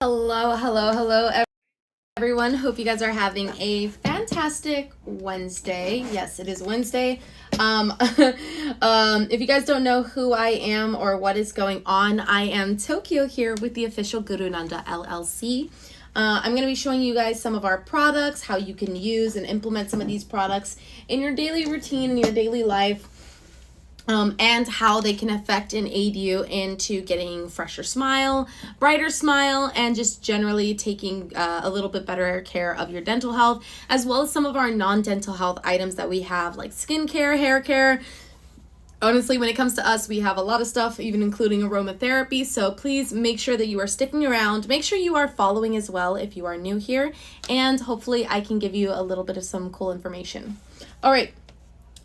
Hello, everyone. Hope you guys are having a fantastic Wednesday. Yes, it is Wednesday. If you guys don't know who I am or what is going on, I am Tokyo here with the official GuruNanda LLC. I'm going to be showing you guys some of our products, how you can use and implement some of these products in your daily routine, in your daily life. And how they can affect and aid you into getting fresher smile, brighter smile, and just generally taking a little bit better care of your dental health, as well as some of our non-dental health items that we have, like skincare, hair care. Honestly, when it comes to us, we have a lot of stuff, even including aromatherapy. So please make sure that you are sticking around. Make sure you are following as well if you are new here. And hopefully I can give you a little bit of some cool information. All right,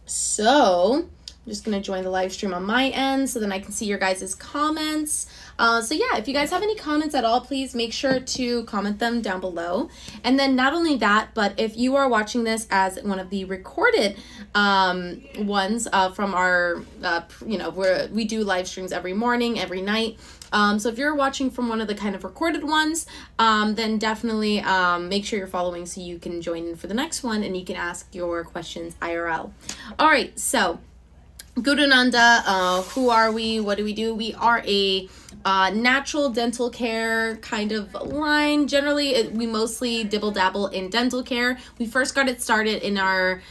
so I'm just going to join the live stream on my end so then I can see your guys' comments. So yeah, if you guys have any comments at all, please make sure to comment them down below. And then not only that, but if you are watching this as one of the recorded ones from our, where we do live streams every morning, every night. So if you're watching from one of the kind of recorded ones, then definitely make sure you're following so you can join in for the next one and you can ask your questions IRL. All right, so GuruNanda, who are we? What do we do? We are a natural dental care kind of line. Generally, we mostly dibble dabble in dental care. We first got it started in our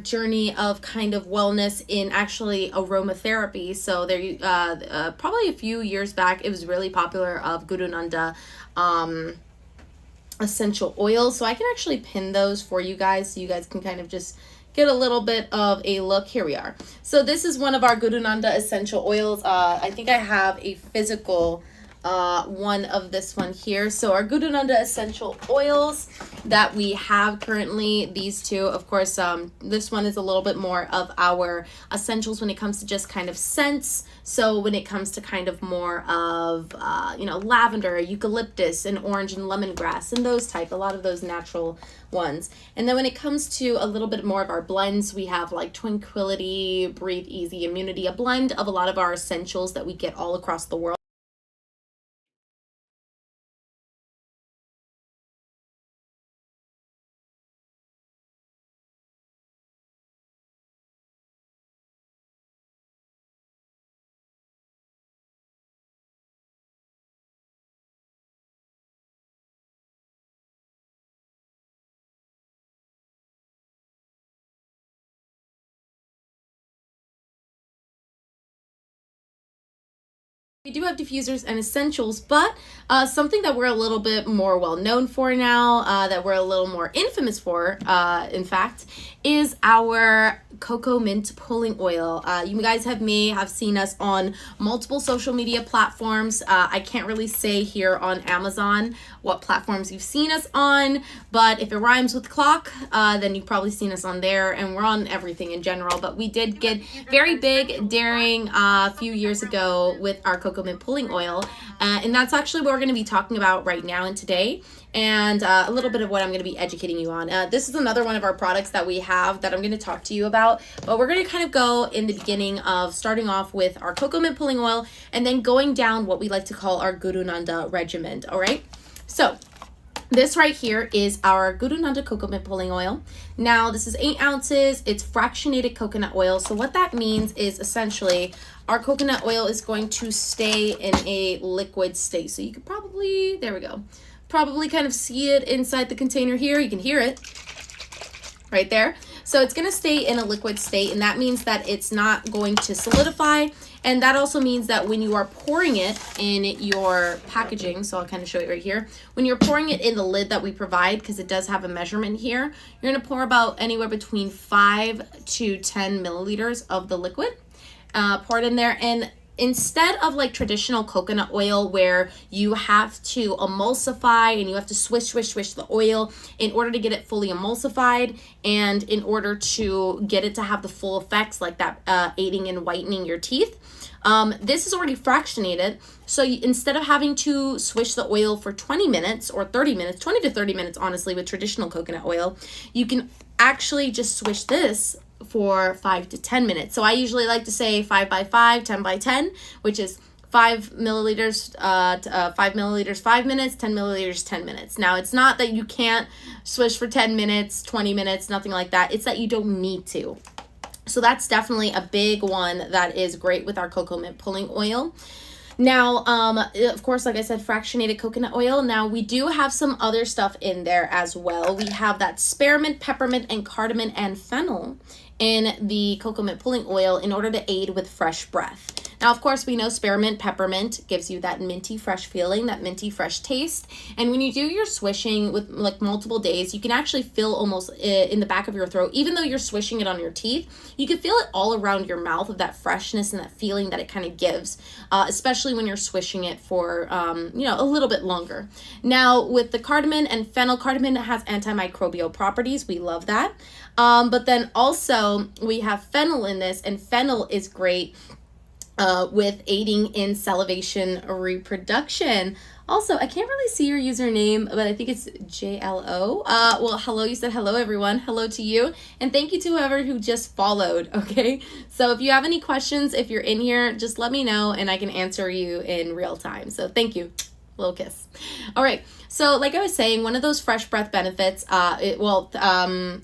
journey of kind of wellness in actually aromatherapy. So there, probably a few years back, it was really popular of GuruNanda essential oils. So I can actually pin those for you guys so you guys can kind of just get a little bit of a look. Here we are. So this is one of our GuruNanda essential oils. I think I have a physical one of this one here. So our GuruNanda essential oils that we have currently, these two, of course, this one is a little bit more of our essentials when it comes to just kind of scents. So when it comes to kind of more of, lavender, eucalyptus, and orange and lemongrass, and those type, a lot of those natural ones. And then when it comes to a little bit more of our blends, we have like Tranquility, Breathe Easy, Immunity, a blend of a lot of our essentials that we get all across the world. We do have diffusers and essentials, but something that we're a little bit more well known for now, that we're a little more infamous for, in fact, is our cocoa mint pulling oil. You guys may have seen us on multiple social media platforms. I can't really say here on Amazon what platforms you've seen us on, but if it rhymes with clock, then you've probably seen us on there, and we're on everything in general. But we did get very big during a few years ago with our cocoa mint pulling oil, and that's actually what we're going to be talking about right now and today, and a little bit of what I'm going to be educating you on. This is another one of our products that we have that I'm going to talk to you about, but we're going to kind of go in the beginning of starting off with our cocoa mint pulling oil and then going down what we like to call our GuruNanda regimen. All right, so this right here is our GuruNanda cocoa mint pulling oil. Now, this is 8 ounces. It's fractionated coconut oil. So what that means is essentially our coconut oil is going to stay in a liquid state. So you could probably, there we go, probably kind of see it inside the container here. You can hear it right there. So it's going to stay in a liquid state, and that means that it's not going to solidify. And that also means that when you are pouring it in your packaging, so I'll kind of show you right here, when you're pouring it in the lid that we provide, because it does have a measurement here, you're going to pour about anywhere between 5 to 10 milliliters of the liquid, pour it in there. And instead of like traditional coconut oil where you have to emulsify and you have to swish the oil in order to get it fully emulsified and in order to get it to have the full effects like that, aiding in whitening your teeth, this is already fractionated. So instead of having to swish the oil for 20 minutes or 30 minutes, 20 to 30 minutes, honestly, with traditional coconut oil, you can actually just swish this for 5 to 10 minutes. So I usually like to say 5 by 5, 10 by 10, which is 5 milliliters, 5 milliliters, 5 minutes, 10 milliliters, 10 minutes. Now, it's not that you can't swish for 10 minutes, 20 minutes, nothing like that. It's that you don't need to. So that's definitely a big one that is great with our cocoa mint pulling oil. Now, of course, like I said, fractionated coconut oil. Now, we do have some other stuff in there as well. We have that spearmint, peppermint, and cardamom and fennel in the cocoa mint pulling oil in order to aid with fresh breath. Now, of course, we know spearmint, peppermint gives you that minty fresh feeling, that minty fresh taste. And when you do your swishing with like multiple days, you can actually feel almost in the back of your throat, even though you're swishing it on your teeth, you can feel it all around your mouth of that freshness and that feeling that it kind of gives, especially when you're swishing it for, a little bit longer. Now, with the cardamom and fennel, cardamom has antimicrobial properties. We love that. But then also we have fennel in this, and fennel is great with aiding in salivation reproduction. Also, I can't really see your username, but I think it's JLO. Well, hello, you said hello, everyone. Hello to you. And thank you to whoever who just followed, okay? So if you have any questions, if you're in here, just let me know and I can answer you in real time. So thank you. Little kiss. All right. So like I was saying, one of those fresh breath benefits,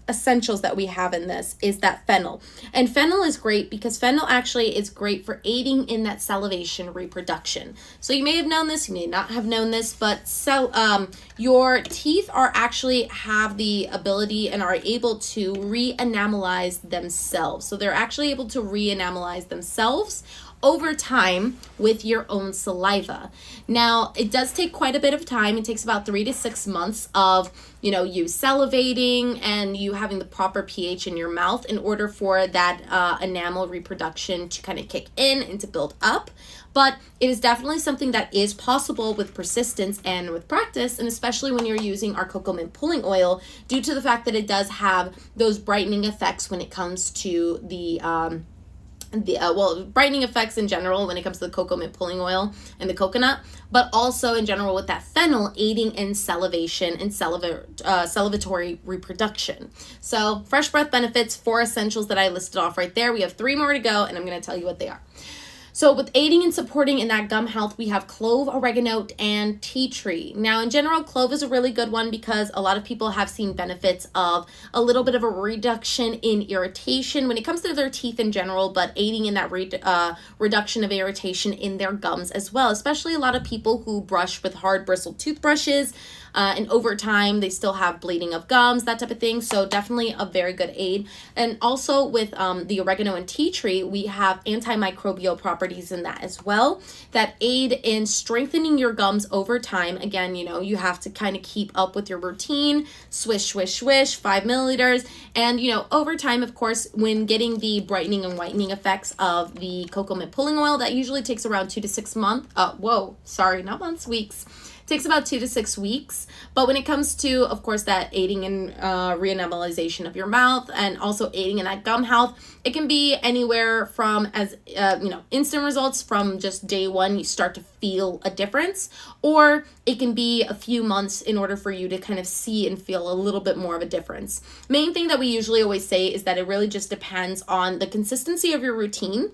essentials that we have in this is that fennel. And fennel is great because fennel actually is great for aiding in that salivation reproduction. So you may have known this, you may not have known this, but your teeth are actually have the ability and are able to re-enamelize themselves. So they're actually able to re-enamelize themselves over time with your own saliva. Now, it does take quite a bit of time. It takes about 3 to 6 months of, you salivating and you having the proper pH in your mouth in order for that enamel reproduction to kind of kick in and to build up. But it is definitely something that is possible with persistence and with practice, and especially when you're using our cocoa mint pulling oil, due to the fact that it does have those brightening effects when it comes to the brightening effects in general when it comes to the cocoa mint pulling oil and the coconut, but also in general with that fennel aiding in salivation and salivatory reproduction. So fresh breath benefits, 4 essentials that I listed off right there. We have 3 more to go, and I'm going to tell you what they are. So with aiding and supporting in that gum health, we have clove, oregano, and tea tree. Now, in general, clove is a really good one because a lot of people have seen benefits of a little bit of a reduction in irritation when it comes to their teeth in general, but aiding in that reduction of irritation in their gums as well, especially a lot of people who brush with hard bristled toothbrushes, and over time they still have bleeding of gums, that type of thing. So definitely a very good aid. And also with the oregano and tea tree, we have antimicrobial properties in that as well that aid in strengthening your gums over time. Again, you have to kind of keep up with your routine, swish, swish, swish, 5 milliliters. And, over time, of course, when getting the brightening and whitening effects of the cocoa mint pulling oil, that usually takes around 2 to 6 months. Weeks. Takes about 2 to 6 weeks. But when it comes to, of course, that aiding in re-enamelization of your mouth and also aiding in that gum health, it can be anywhere from instant results from just day one, you start to feel a difference, or it can be a few months in order for you to kind of see and feel a little bit more of a difference. Main thing that we usually always say is that it really just depends on the consistency of your routine.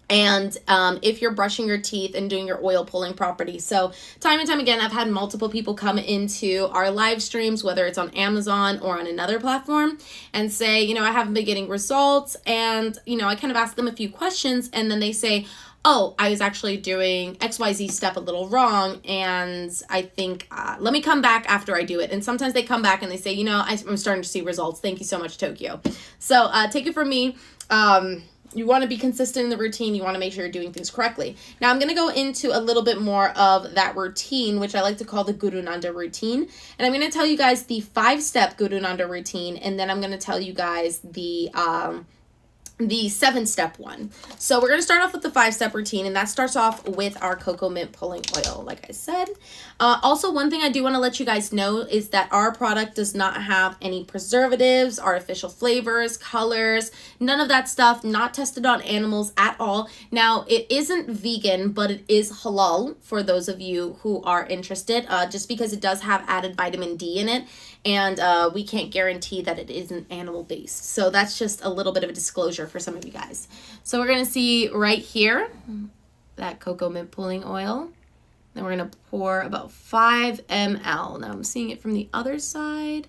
And if you're brushing your teeth and doing your oil pulling property. So time and time again, I've had multiple people come into our live streams, whether it's on Amazon or on another platform, and say, I haven't been getting results. And, I kind of ask them a few questions, and then they say, oh, I was actually doing XYZ step a little wrong, and I think, let me come back after I do it. And sometimes they come back and they say, I'm starting to see results. Thank you so much, Tokyo. So take it from me. You want to be consistent in the routine. You want to make sure you're doing things correctly. Now, I'm going to go into a little bit more of that routine, which I like to call the GuruNanda routine. And I'm going to tell you guys the 5-step GuruNanda routine, and then I'm going to tell you guys the 7-step one. So we're going to start off with the 5-step routine, and that starts off with our cocoa mint pulling oil, like I said. Also, one thing I do want to let you guys know is that our product does not have any preservatives, artificial flavors, colors, none of that stuff, not tested on animals at all. Now, it isn't vegan, but it is halal for those of you who are interested, just because it does have added vitamin D in it, and we can't guarantee that it isn't animal-based. So that's just a little bit of a disclosure for some of you guys. So we're going to see right here. that cocoa mint pulling oil. Then we're going to pour about 5 ml. Now I'm seeing it from the other side.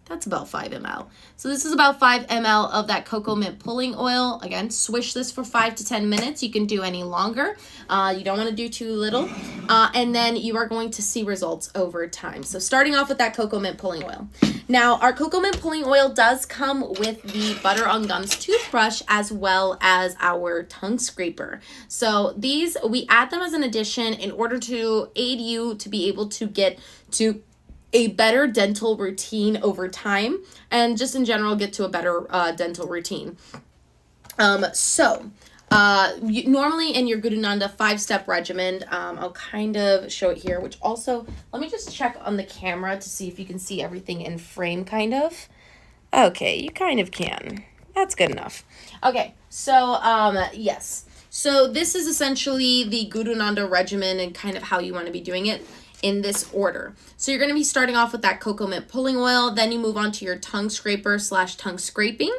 That's about 5 ml. So this is about 5 ml of that cocoa mint pulling oil. Again, swish this for 5 to 10 minutes. You can do any longer. You don't want to do too little. And then you are going to see results over time. So starting off with that cocoa mint pulling oil. Now, our cocoa mint pulling oil does come with the Butter on Gums toothbrush as well as our tongue scraper. So these, we add them as an addition in order to aid you to be able to get to a better dental routine over time, and just in general get to a better dental routine. Normally in your GuruNanda 5-step regimen, I'll kind of show it here, which also, let me just check on the camera to see if you can see everything in frame, kind of. Okay, you kind of can. That's good enough. Okay, so yes. So this is essentially the GuruNanda regimen and kind of how you want to be doing it in this order. So you're going to be starting off with that cocoa mint pulling oil, then you move on to your tongue scraper / tongue scraping,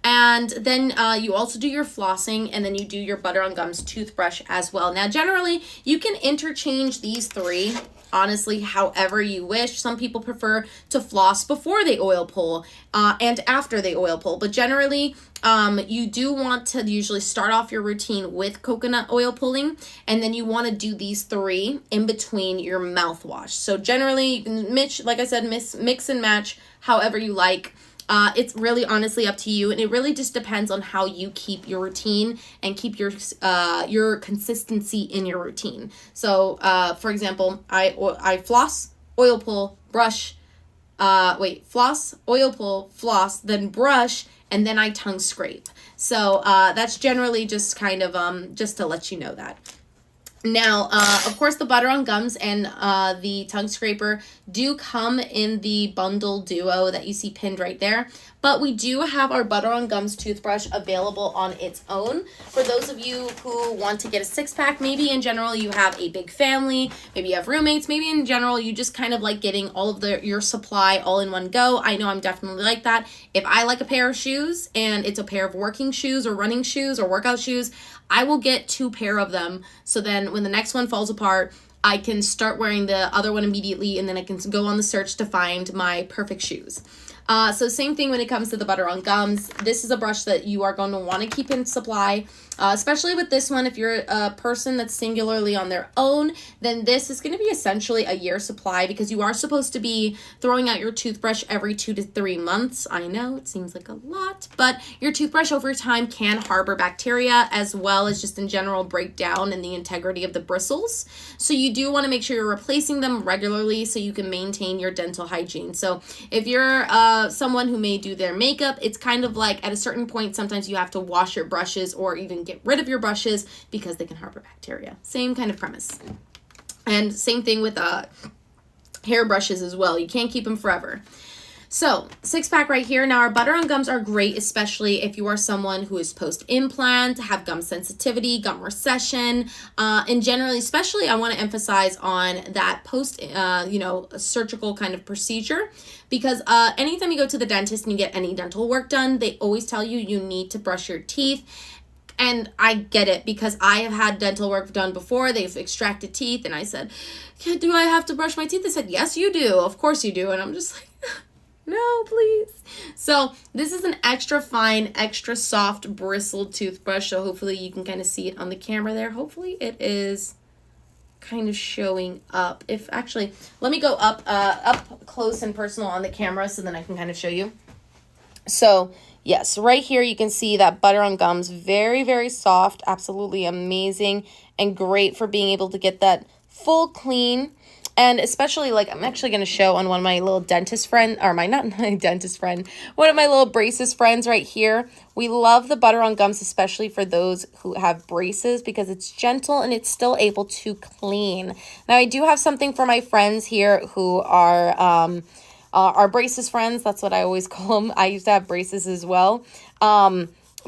and then you also do your flossing, and then you do your Butter on Gums toothbrush as well. Now generally you can interchange these three, honestly, however you wish. Some people prefer to floss before they oil pull and after they oil pull, but generally you do want to usually start off your routine with coconut oil pulling, and then you want to do these three in between your mouthwash. So generally you can mix, like I said, mix and match however you like. It's really honestly up to you, and it really just depends on how you keep your routine and keep your consistency in your routine. So for example, I floss, oil pull, brush, floss, oil pull, floss, then brush, and then I tongue scrape. So that's generally just kind of just to let you know that. Now, of course, the Butter on Gums and the tongue scraper do come in the bundle duo that you see pinned right there. But we do have our Butter on Gums toothbrush available on its own. For those of you who want to get a 6-pack, maybe in general you have a big family, maybe you have roommates, maybe in general you just kind of like getting all of your supply all in one go. I know I'm definitely like that. If I like a pair of shoes and it's a pair of working shoes or running shoes or workout shoes, I will get 2 pair of them. So then when the next one falls apart, I can start wearing the other one immediately, and then I can go on the search to find my perfect shoes. So same thing when it comes to the Butter on Gums. This is a brush that you are going to want to keep in supply, especially with this one. If you're a person that's singularly on their own, then this is going to be essentially a year supply, because you are supposed to be throwing out your toothbrush every 2 to 3 months. I know it seems like a lot, but your toothbrush over time can harbor bacteria, as well as just in general break down in the integrity of the bristles. So you do want to make sure you're replacing them regularly so you can maintain your dental hygiene. So if you're someone who may do their makeup, it's kind of like at a certain point sometimes you have to wash your brushes or even get rid of your brushes because they can harbor bacteria. Same kind of premise. And same thing with hair brushes as well. You can't keep them forever. So 6-pack right here. Now our Butter on Gums are great, especially if you are someone who is post-implant, have gum sensitivity, gum recession, and generally, especially I want to emphasize on that post, surgical kind of procedure, because anytime you go to the dentist and you get any dental work done, they always tell you you need to brush your teeth. And I get it, because I have had dental work done before. They've extracted teeth, and I said, do I have to brush my teeth? They said, yes, you do. Of course you do. And I'm just like, no, please. So this is an extra fine, extra soft bristled toothbrush. So hopefully you can kind of see it on the camera there. Hopefully it is kind of showing up. If actually, let me go up close and personal on the camera so then I can kind of show you. So yes, right here you can see that Butter on Gums, very, very soft, absolutely amazing, and great for being able to get that full clean. And especially, like, I'm actually going to show on one of my little dentist friend, or not my dentist friend, one of my little braces friends right here. We love the Butter on Gums, especially for those who have braces, because it's gentle and it's still able to clean. Now, I do have something for my friends here who are braces friends. That's what I always call them. I used to have braces as well.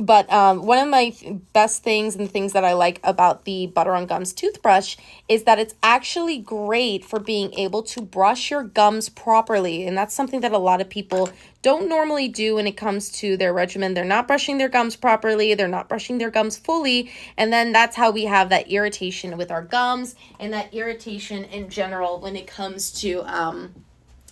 But one of my best things and things that I like about the Butter on Gums toothbrush is that it's actually great for being able to brush your gums properly. And that's something that a lot of people don't normally do when it comes to their regimen. They're not brushing their gums properly. They're not brushing their gums fully. And then that's how we have that irritation with our gums and that irritation in general when it comes to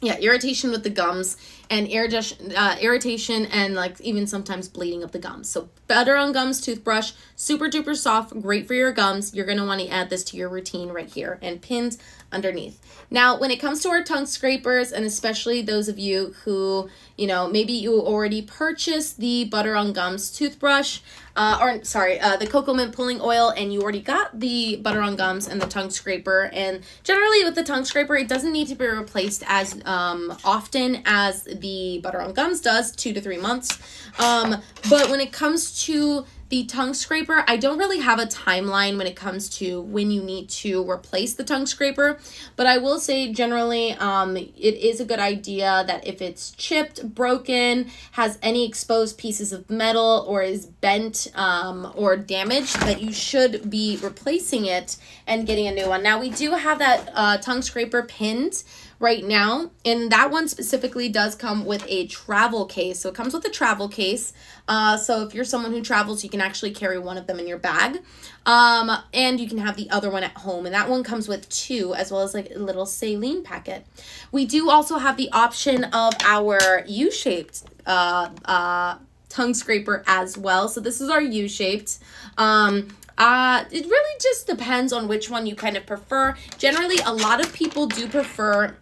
irritation with the gums and irritation and like even sometimes bleeding of the gums. So Butter on Gums toothbrush, super duper soft, great for your gums. You're going to want to add this to your routine right here and pinned underneath. Now, when it comes to our tongue scrapers, and especially those of you who, maybe you already purchased the Butter on Gums toothbrush, the cocoa mint pulling oil, and you already got the Butter on Gums and the tongue scraper. And generally with the tongue scraper, it doesn't need to be replaced as often as the Butter on Gums does, 2 to 3 months. But when it comes to the tongue scraper, I don't really have a timeline when it comes to when you need to replace the tongue scraper, but I will say generally it is a good idea that if it's chipped, broken, has any exposed pieces of metal, or is bent or damaged, that you should be replacing it and getting a new one. Now, we do have that tongue scraper pinned right now, and that one specifically does come with a travel case. So it comes with a travel case. So if you're someone who travels, you can actually carry one of them in your bag, and you can have the other one at home, and that one comes with 2, as well as like a little saline packet. We do also have the option of our U-shaped tongue scraper as well. So this is our U-shaped. It really just depends on which one you kind of prefer. Generally, a lot of people do prefer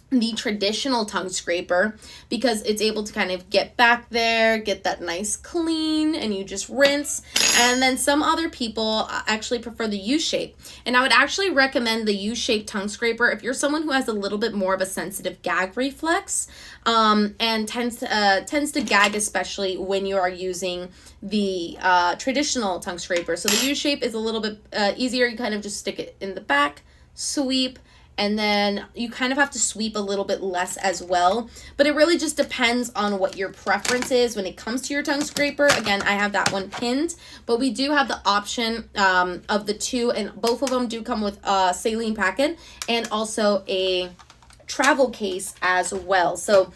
the traditional tongue scraper because it's able to kind of get back there, get that nice clean, and you just rinse. And then some other people actually prefer the U-shape. And I would actually recommend the U-shaped tongue scraper if you're someone who has a little bit more of a sensitive gag reflex, and tends to gag, especially when you are using the traditional tongue scraper. So the U-shape is a little bit easier. You kind of just stick it in the back, sweep, and then you kind of have to sweep a little bit less as well. But it really just depends on what your preference is when it comes to your tongue scraper. Again, I have that one pinned, but we do have the option of the 2, and both of them do come with a saline packet and also a travel case as well. So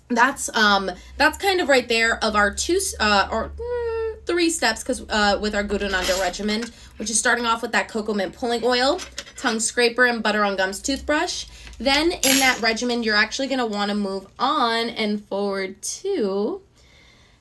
that's kind of right there of our 3 steps, because with our GuruNanda regimen, which is starting off with that cocoa mint pulling oil, tongue scraper, and Butter on Gums toothbrush. Then in that regimen, you're actually going to want to move on and forward to,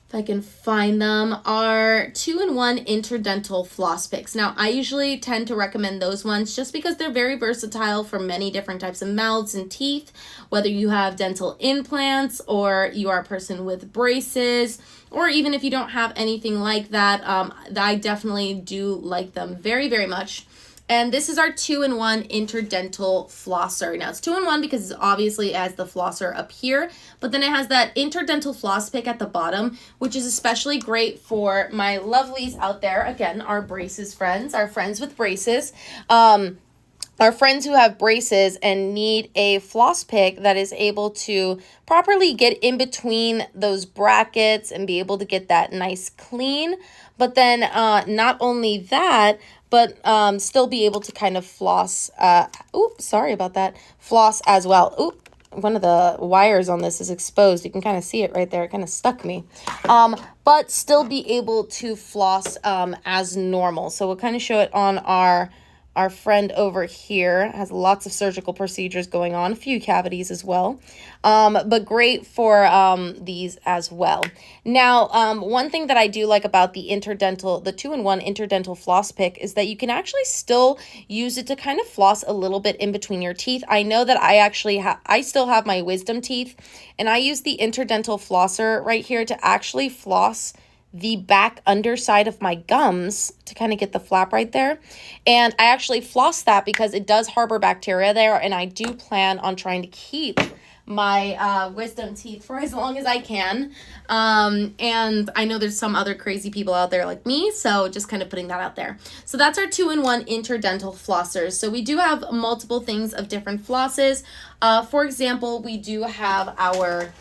if I can find them, our 2-in-1 interdental floss picks. Now, I usually tend to recommend those ones just because they're very versatile for many different types of mouths and teeth, whether you have dental implants or you are a person with braces, or even if you don't have anything like that. I definitely do like them very, very much. And this is our 2-in-1 interdental flosser. Now, it's 2-in-1 because it obviously has the flosser up here, but then it has that interdental floss pick at the bottom, which is especially great for my lovelies out there. Again, our braces friends, our friends with braces. Our friends who have braces and need a floss pick that is able to properly get in between those brackets and be able to get that nice clean. But then not only that, but still be able to kind of floss. Sorry about that. Floss as well. One of the wires on this is exposed. You can kind of see it right there. It kind of stuck me. But still be able to floss as normal. So we'll kind of show it on our friend over here. Has lots of surgical procedures going on, a few cavities as well, but great for these as well. Now, one thing that I do like about the 2-in-1 interdental floss pick is that you can actually still use it to kind of floss a little bit in between your teeth. I know that I still have my wisdom teeth, and I use the interdental flosser right here to actually floss the back underside of my gums to kind of get the flap right there. And I actually floss that because it does harbor bacteria there, and I do plan on trying to keep my wisdom teeth for as long as I can. And I know there's some other crazy people out there like me, so just kind of putting that out there. So that's our 2-in-1 interdental flossers. So we do have multiple things of different flosses. For example, we do have our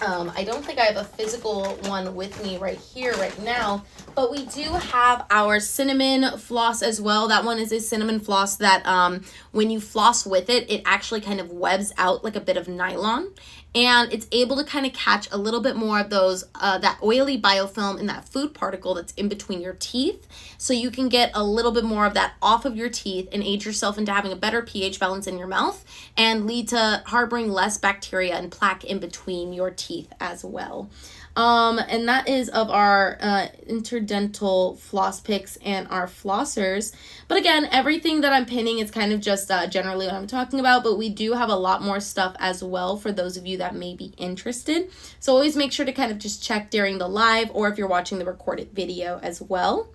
I don't think I have a physical one with me right here right now, but we do have our cinnamon floss as well. That one is a cinnamon floss that when you floss with it, it actually kind of webs out like a bit of nylon, and it's able to kind of catch a little bit more of those that oily biofilm and that food particle that's in between your teeth, so you can get a little bit more of that off of your teeth and aid yourself into having a better pH balance in your mouth and lead to harboring less bacteria and plaque in between your teeth as well. And that is of our interdental floss picks and our flossers. But again, everything that I'm pinning is kind of just generally what I'm talking about, but we do have a lot more stuff as well for those of you that may be interested. So always make sure to kind of just check during the live or if you're watching the recorded video as well.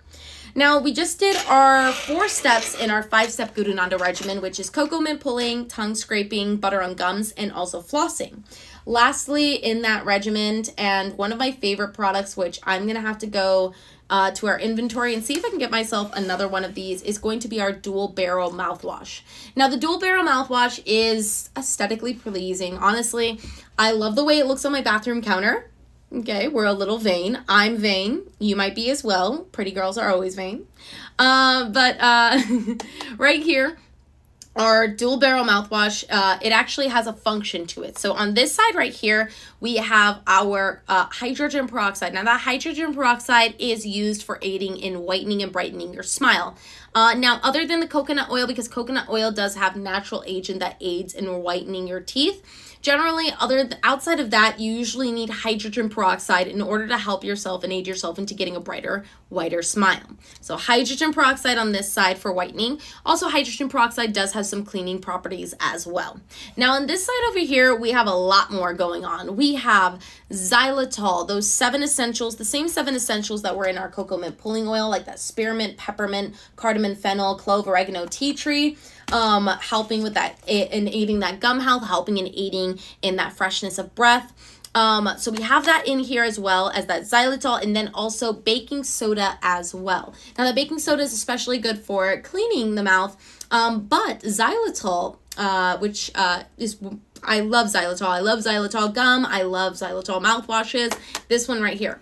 Now, we just did our 4 steps in our 5-step GuruNanda regimen, which is cocoa mint pulling, tongue scraping, butter on gums, and also flossing. Lastly, in that regimen, and one of my favorite products, which I'm going to have to go to our inventory and see if I can get myself another one of these, is going to be our dual barrel mouthwash. Now, the dual barrel mouthwash is aesthetically pleasing. Honestly, I love the way it looks on my bathroom counter. Okay, we're a little vain. I'm vain. You might be as well. Pretty girls are always vain. But right here, our dual barrel mouthwash, it actually has a function to it. So on this side right here, we have our hydrogen peroxide. Now that hydrogen peroxide is used for aiding in whitening and brightening your smile. Now, other than the coconut oil, because coconut oil does have natural agent that aids in whitening your teeth, generally, outside of that, you usually need hydrogen peroxide in order to help yourself and aid yourself into getting a brighter, whiter smile. So hydrogen peroxide on this side for whitening. Also, hydrogen peroxide does have some cleaning properties as well. Now, on this side over here, we have a lot more going on. We have xylitol, those 7 essentials, the same 7 essentials that were in our cocoa mint pulling oil, like that spearmint, peppermint, cardamom, fennel, clove, oregano, tea tree. Helping with that and aiding that gum health, helping and aiding in that freshness of breath. So we have that in here as well as that xylitol, and then also baking soda as well. Now the baking soda is especially good for cleaning the mouth, but xylitol, which is, I love xylitol. I love xylitol gum. I love xylitol mouthwashes. This one right here.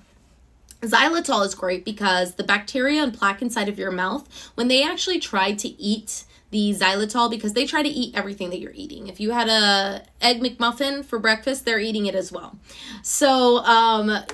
Xylitol is great because the bacteria and plaque inside of your mouth, when they actually try to eat the xylitol, because they try to eat everything that you're eating. If you had a egg McMuffin for breakfast, they're eating it as well. So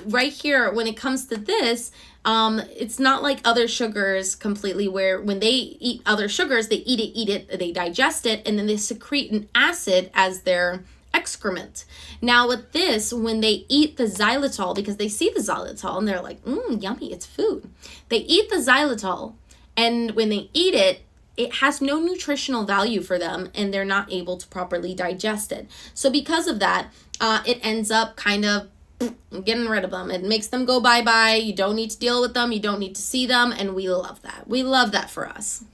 right here, when it comes to this, it's not like other sugars completely, where when they eat other sugars, they eat it, they digest it, and then they secrete an acid as their excrement. Now with this, when they eat the xylitol, because they see the xylitol and they're like, yummy, it's food. They eat the xylitol, and when they eat it, it has no nutritional value for them and they're not able to properly digest it. So because of that, it ends up kind of getting rid of them. It makes them go bye-bye. You don't need to deal with them. You don't need to see them. And we love that. We love that for us.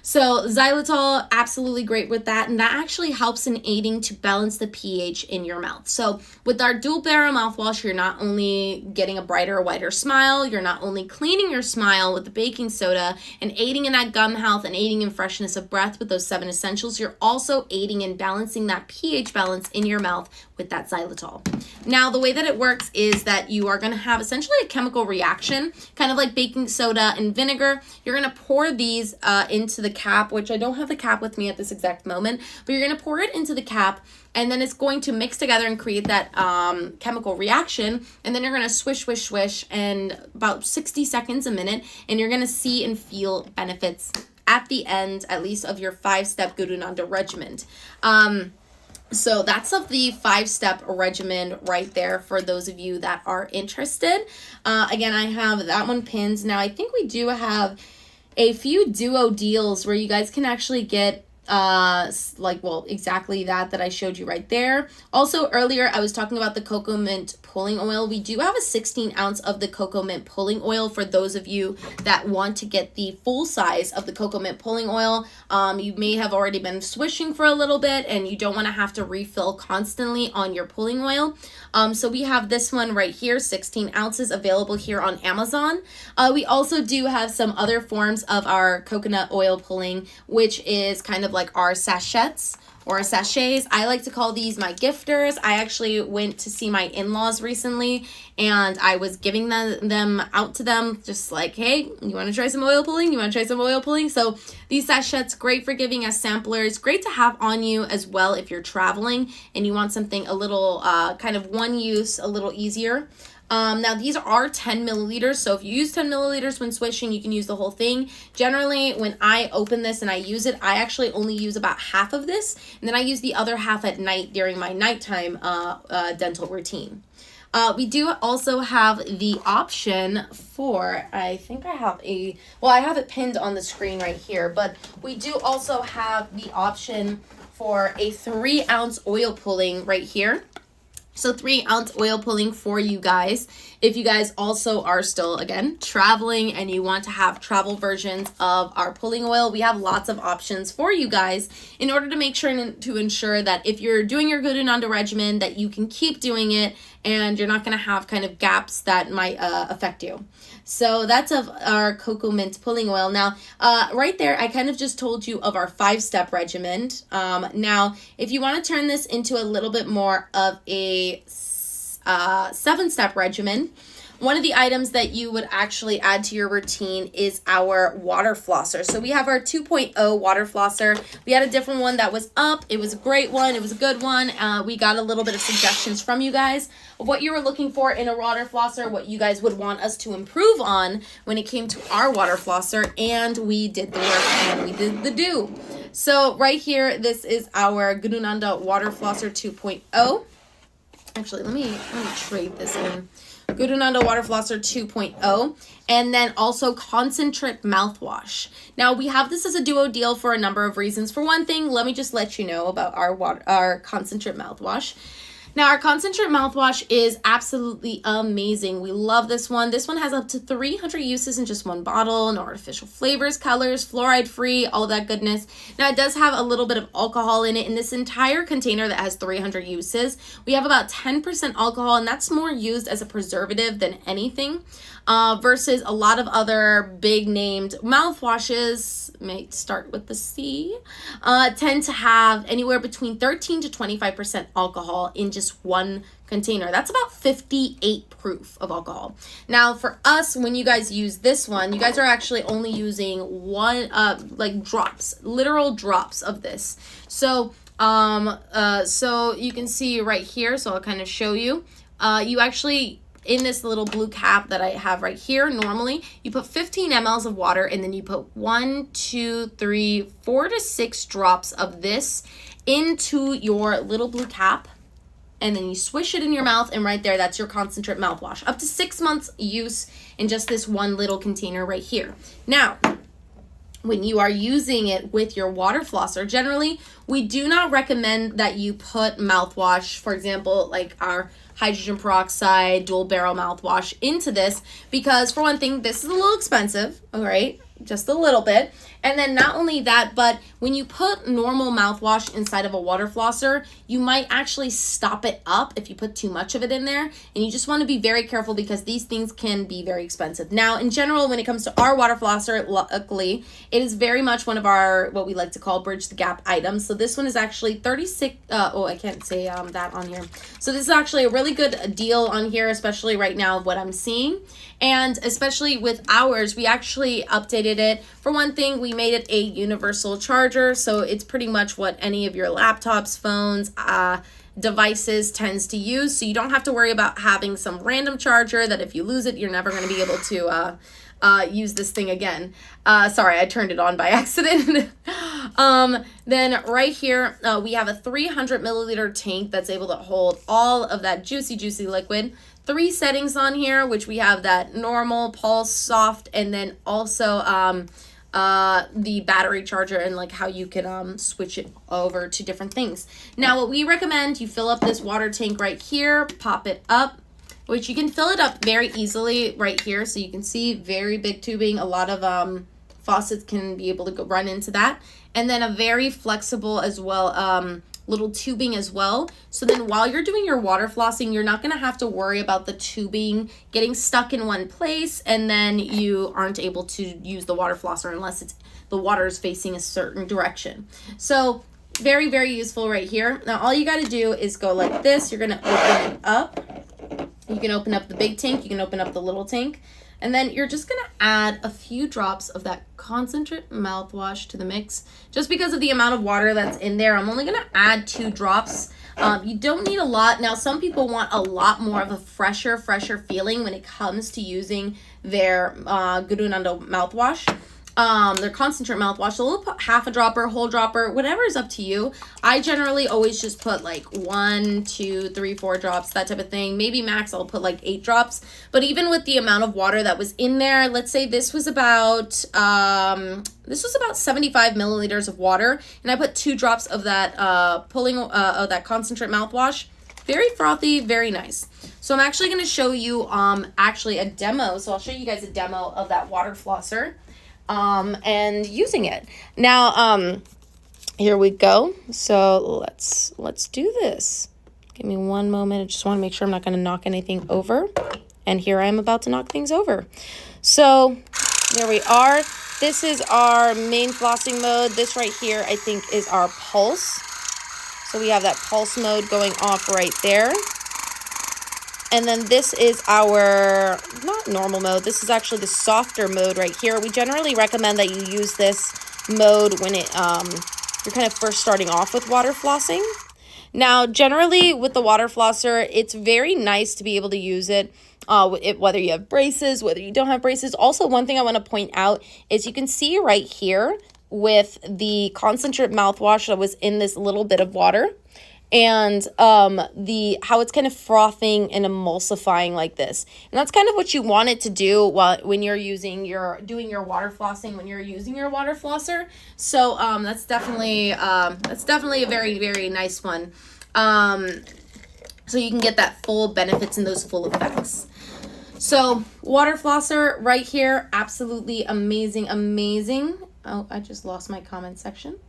So xylitol, absolutely great with that. And that actually helps in aiding to balance the pH in your mouth. So with our dual barrel mouthwash, you're not only getting a brighter, whiter smile, you're not only cleaning your smile with the baking soda and aiding in that gum health and aiding in freshness of breath with those 7 essentials, you're also aiding in balancing that pH balance in your mouth with that xylitol. Now, the way that it works is that you are going to have essentially a chemical reaction, kind of like baking soda and vinegar. You're going to pour these into the cap, which I don't have the cap with me at this exact moment, but you're going to pour it into the cap, and then it's going to mix together and create that chemical reaction, and then you're going to swish, swish, swish, and about 60 seconds, a minute, and you're going to see and feel benefits at the end, at least, of your 5-step GuruNanda regimen. So that's of the 5-step regimen right there for those of you that are interested. Again, I have that one pinned. Now, I think we do have a few duo deals where you guys can actually get exactly that I showed you right there. Also, earlier I was talking about the cocoa mint pulling oil. We do have a 16 ounce of the cocoa mint pulling oil for those of you that want to get the full size of the cocoa mint pulling oil. You may have already been swishing for a little bit and you don't want to have to refill constantly on your pulling oil. So we have this one right here, 16 ounces, available here on Amazon. We also do have some other forms of our coconut oil pulling, which is kind of like our sachets or sachets. I like to call these my gifters. I actually went to see my in-laws recently, and I was giving them out to them, just like, hey, you want to try some oil pulling? You want to try some oil pulling? So these sachets, great for giving as samplers, great to have on you as well if you're traveling and you want something a little kind of one use, a little easier. Now these are 10 milliliters, so if you use 10 milliliters when swishing, you can use the whole thing. Generally, when I open this and I use it, I actually only use about half of this, and then I use the other half at night during my nighttime dental routine. We do also have the option for, I think I have I have it pinned on the screen right here, but we do also have the option for a 3-ounce oil pulling right here. So 3-ounce oil pulling for you guys. If you guys also are still, again, traveling and you want to have travel versions of our pulling oil, we have lots of options for you guys in order to make sure to ensure that if you're doing your GuruNanda regimen, that you can keep doing it and you're not going to have kind of gaps that might affect you. So that's of our cocoa mint pulling oil. Now, right there, I kind of just told you of our 5-step regimen. Now, if you want to turn this into a little bit more of a 7-step regimen, one of the items that you would actually add to your routine is our water flosser. So we have our 2.0 water flosser. We had a different one that was up. It was a great one. It was a good one. We got a little bit of suggestions from you guys of what you were looking for in a water flosser, what you guys would want us to improve on when it came to our water flosser, and we did the work and we did the do. So right here, this is our GuruNanda water flosser 2.0. Actually, let me trade this in. GuruNanda Water Flosser 2.0, and then also Concentric Mouthwash. Now, we have this as a duo deal for a number of reasons. For one thing, let me just let you know about our Concentric Mouthwash. Now, our Concentrate Mouthwash is absolutely amazing. We love this one. This one has up to 300 uses in just one bottle. No artificial flavors, colors, fluoride-free, all that goodness. Now, it does have a little bit of alcohol in it. In this entire container that has 300 uses, we have about 10% alcohol, and that's more used as a preservative than anything. Versus a lot of other big named mouthwashes, may start with the C, tend to have anywhere between 13 to 25% alcohol in just one container. That's about 58 proof of alcohol. Now for us, when you guys use this one, you guys are actually only using one, like drops, literal drops of this. So, so you can see right here, so I'll kind of show you, you actually, in this little blue cap that I have right here, normally you put 15 mLs of water, and then you put 4 to 6 drops of this into your little blue cap, and then you swish it in your mouth, and right there, that's your concentrate mouthwash. Up to 6 months use in just this one little container right here. Now, when you are using it with your water flosser, generally, we do not recommend that you put mouthwash, for example, like our hydrogen peroxide dual barrel mouthwash into this, because for one thing, this is a little expensive, all right? Just a little bit. And then not only that, but when you put normal mouthwash inside of a water flosser, you might actually stop it up if you put too much of it in there. And you just want to be very careful because these things can be very expensive. Now, in general, when it comes to our water flosser, luckily, it is very much one of our, what we like to call bridge the gap items. So this one is actually 36, I can't say that on here. So this is actually a really good deal on here, especially right now, what I'm seeing. And especially with ours, we actually updated it. For one thing, we made it a universal charger, so it's pretty much what any of your laptops, phones, devices tends to use. So you don't have to worry about having some random charger that if you lose it, you're never going to be able to use this thing again. Sorry, I turned it on by accident. Then right here, we have a 300 milliliter tank that's able to hold all of that juicy liquid. 3 settings on here, which we have that normal, pulse, soft, and then also the battery charger and like how you can switch it over to different things. Now, what we recommend, you fill up this water tank right here, pop it up, which you can fill it up very easily right here. So you can see very big tubing. A lot of faucets can be able to run into that. And then a very flexible as well little tubing as well. So then while you're doing your water flossing, you're not going to have to worry about the tubing getting stuck in one place and then you aren't able to use the water flosser unless the water is facing a certain direction. So very, very useful right here. Now all you got to do is go like this. You're going to open it up. You can open up the big tank. You can open up the little tank. And then you're just going to add a few drops of that concentrate mouthwash to the mix. Just because of the amount of water that's in there, I'm only going to add 2 drops. You don't need a lot. Now, some people want a lot more of a fresher feeling when it comes to using their GuruNanda mouthwash. Their concentrate mouthwash. So we'll put half a dropper, whole dropper, whatever is up to you. I generally always just put like 1, 2, 3, 4 drops, that type of thing. Maybe max I'll put like 8 drops. But even with the amount of water that was in there, let's say this was about 75 milliliters of water, and I put 2 drops of that of that concentrate mouthwash. Very frothy, very nice. So I'm actually going to show you actually a demo. So I'll show you guys a demo of that water flosser. And using it. Now, here we go. So let's do this. Give me one moment. I just want to make sure I'm not going to knock anything over. And here I am about to knock things over. So there we are. This is our main flossing mode. This right here, I think, is our pulse. So we have that pulse mode going off right there. And then this is our, not normal mode, this is actually the softer mode right here. We generally recommend that you use this mode when you're kind of first starting off with water flossing. Now, generally with the water flosser, it's very nice to be able to use it, whether you have braces, whether you don't have braces. Also, one thing I want to point out is you can see right here with the concentrate mouthwash that was in this little bit of water. And how it's kind of frothing and emulsifying like this. And that's kind of what you want it to do when you're doing your water flossing, when you're using your water flosser. So that's definitely a very, very nice one. So you can get that full benefits and those full effects. So water flosser right here, absolutely amazing, amazing. Oh, I just lost my comment section.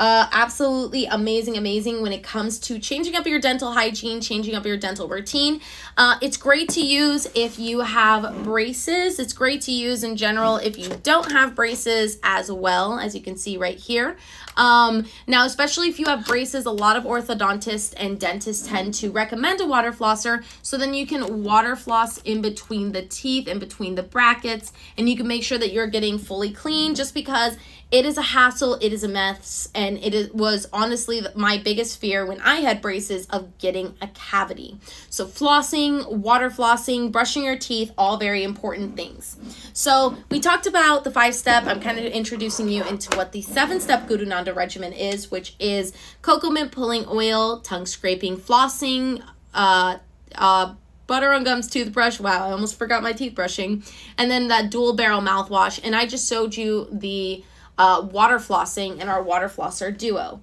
Absolutely amazing when it comes to changing up your dental hygiene, changing up your dental routine. It's great to use if you have braces. It's great to use in general if you don't have braces as well, as you can see right here. Now, especially if you have braces, a lot of orthodontists and dentists tend to recommend a water flosser, so then you can water floss in between the teeth, in between the brackets, and you can make sure that you're getting fully clean, just because it is a hassle, it is a mess, and was honestly my biggest fear when I had braces of getting a cavity. So flossing, water flossing, brushing your teeth, all very important things. So we talked about the 5-step. I'm kind of introducing you into what the 7-step GuruNanda regimen is, which is cocoa mint pulling oil, tongue scraping, flossing, butter on gums toothbrush. Wow, I almost forgot my teeth brushing. And then that dual barrel mouthwash. And I just showed you the water flossing in our water flosser duo.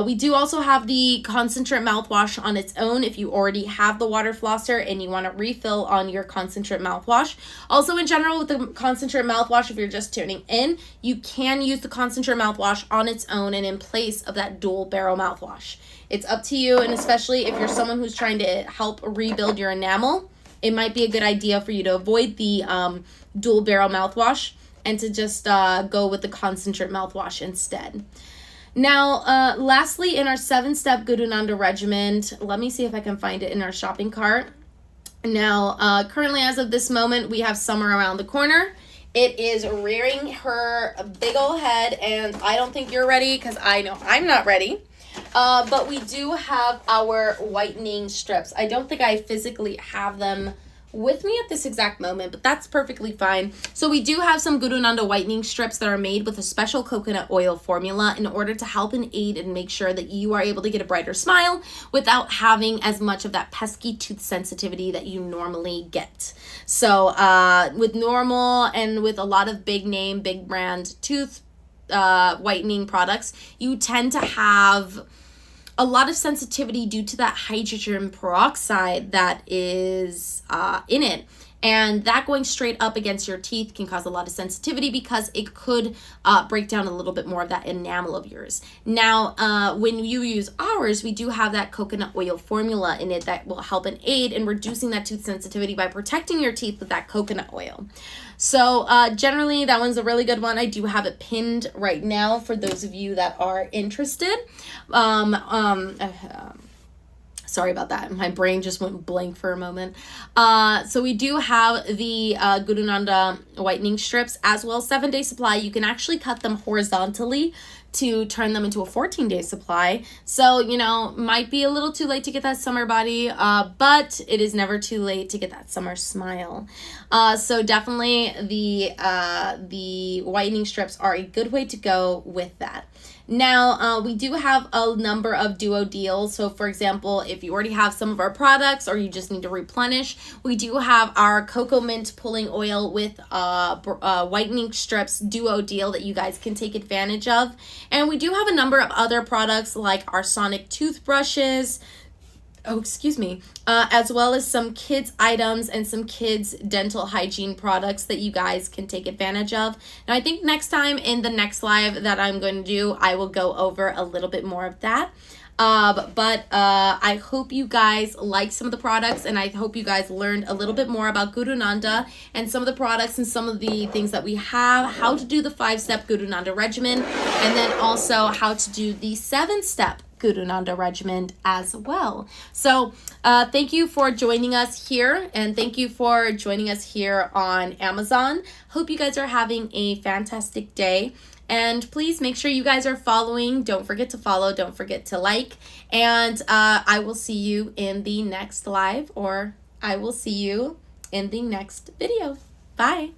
We do also have the concentrate mouthwash on its own if you already have the water flosser and you want to refill on your concentrate mouthwash. Also, in general, with the concentrate mouthwash, if you're just tuning in, you can use the concentrate mouthwash on its own and in place of that dual barrel mouthwash. It's up to you, and especially if you're someone who's trying to help rebuild your enamel, it might be a good idea for you to avoid the dual barrel mouthwash and to just go with the concentrate mouthwash instead. Now, lastly, in our 7-step GuruNanda regimen, let me see if I can find it in our shopping cart. Now, currently, as of this moment, we have summer around the corner. It is rearing her big old head, and I don't think you're ready, because I know I'm not ready. But we do have our whitening strips. I don't think I physically have them with me at this exact moment, but that's perfectly fine. So we do have some GuruNanda whitening strips that are made with a special coconut oil formula in order to help and aid and make sure that you are able to get a brighter smile without having as much of that pesky tooth sensitivity that you normally get. So with normal and with a lot of big name, big brand tooth whitening products, you tend to have a lot of sensitivity due to that hydrogen peroxide that is in it. And that going straight up against your teeth can cause a lot of sensitivity because it could break down a little bit more of that enamel of yours. Now, when you use ours, we do have that coconut oil formula in it that will help and aid in reducing that tooth sensitivity by protecting your teeth with that coconut oil. So generally, that one's a really good one. I do have it pinned right now for those of you that are interested. Sorry about that. My brain just went blank for a moment. So we do have the GuruNanda whitening strips as well. 7-day supply. You can actually cut them horizontally to turn them into a 14-day supply. So, you know, might be a little too late to get that summer body, but it is never too late to get that summer smile. So definitely the whitening strips are a good way to go with that. Now, we do have a number of duo deals. So, for example, if you already have some of our products or you just need to replenish, we do have our Cocoa Mint Pulling Oil with whitening strips duo deal that you guys can take advantage of. And we do have a number of other products like our Sonic toothbrushes, as well as some kids items and some kids dental hygiene products that you guys can take advantage of. Now, I think next time in the next live that I'm going to do, I will go over a little bit more of that. But I hope you guys like some of the products, and I hope you guys learned a little bit more about GuruNanda and some of the products and some of the things that we have, how to do the 5-step GuruNanda regimen, and then also how to do the 7-step GuruNanda regimen as well. So thank you for joining us here, and thank you for joining us here on Amazon. Hope you guys are having a fantastic day. And please make sure you guys are following. Don't forget to follow. Don't forget to like. And I will see you in the next live, or I will see you in the next video. Bye.